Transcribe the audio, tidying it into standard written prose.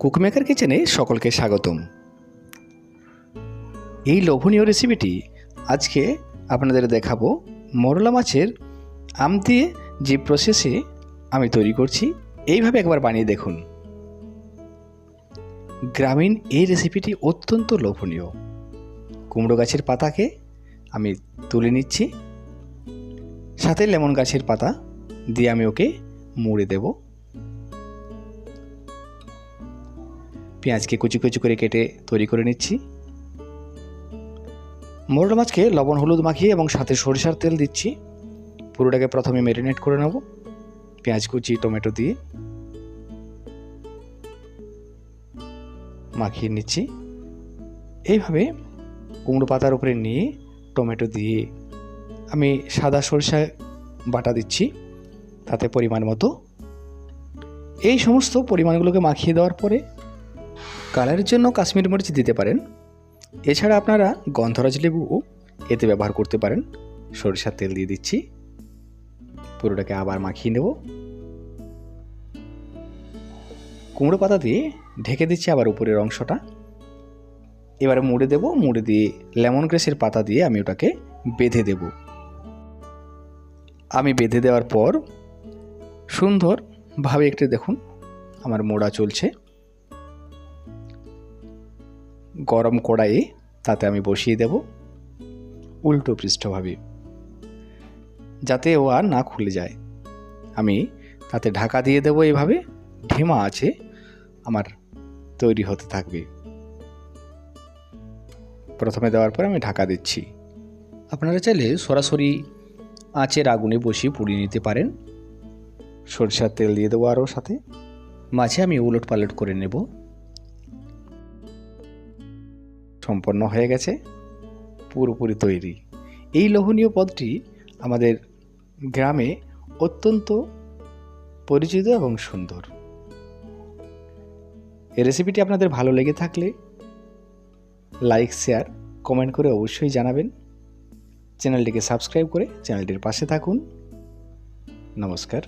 কুকমেকার কিচেনে সকলকে স্বাগতম। এই লোভনীয় রেসিপিটি আজকে আপনাদের দেখাবো মোরলা মাছের আম দিয়ে যে প্রসেসে আমি তৈরি করছি, এইভাবে একবার বানিয়ে দেখুন। গ্রামীণ এই রেসিপিটি অত্যন্ত লোভনীয়। কুমড়ো গাছের পাতাকে আমি তুলে নিচ্ছি, সাথে লেমন গাছের পাতা দিয়ে আমি ওকে মুড়ে দেব। পেঁয়াজকে কুচি কুচি করে কেটে তৈরি করে নিচ্ছি। মোরলা মাছকে লবণ হলুদ মাখিয়ে এবং সাথে সরিষার তেল দিচ্ছি। পুরোটাকে প্রথমে ম্যারিনেট করে নেব পেঁয়াজ কুচি টমেটো দিয়ে মাখিয়ে নিচ্ছি। এইভাবে কুমড়ো পাতার উপরে নিয়ে টমেটো দিয়ে আমি সাদা সরিষা বাটা দিচ্ছি, তাতে পরিমাণ মতো। এই সমস্ত পরিমাণগুলোকে মাখিয়ে দেওয়ার পরে কালারের জন্য কাশ্মীরি মরিচ দিতে পারেন, এছাড়া আপনারা গন্ধরাজ লেবু এতে ব্যবহার করতে পারেন। সরিষার তেল দিয়ে দিচ্ছি, পুরোটাকে আবার মাখিয়ে নেব। কুমড়ো পাতা দিয়ে ঢেকে দিচ্ছি আবার উপরের অংশটা। এবারে মুড়ে দেব, মুড়ে দিয়ে লেমন গ্রাসের পাতা দিয়ে আমি ওটাকে বেঁধে দেব। আমি বেঁধে দেওয়ার পর সুন্দরভাবে একটু দেখুন আমার মোড়া চলছে। গরম কড়াইয়ে তাতে আমি বসিয়ে দেব উল্টো পৃষ্ঠভাবে, যাতে ও আর না খুলে যায়। আমি তাতে ঢাকা দিয়ে দেব। এইভাবে ঢিমা আছে আমার তৈরি হতে থাকবে। প্রথমে দেওয়ার পরে আমি ঢাকা দিচ্ছি। আপনারা চাইলে সরাসরি আঁচের আগুনে বসিয়ে পুড়িয়ে নিতে পারেন। সরিষার তেল দিয়ে দেবো আরও সাথে। মাঝে আমি উলট পালট করে নেব। সম্পন্ন হয়ে গেছে, পুরোপুরি তৈরি। এই লোভনীয় পদটি আমাদের গ্রামে অত্যন্ত পরিচিত এবং সুন্দর। এই রেসিপিটি আপনাদের ভালো লেগে থাকলে লাইক শেয়ার কমেন্ট করে অবশ্যই জানাবেন। চ্যানেলটিকে সাবস্ক্রাইব করে চ্যানেলটির পাশে থাকুন। নমস্কার।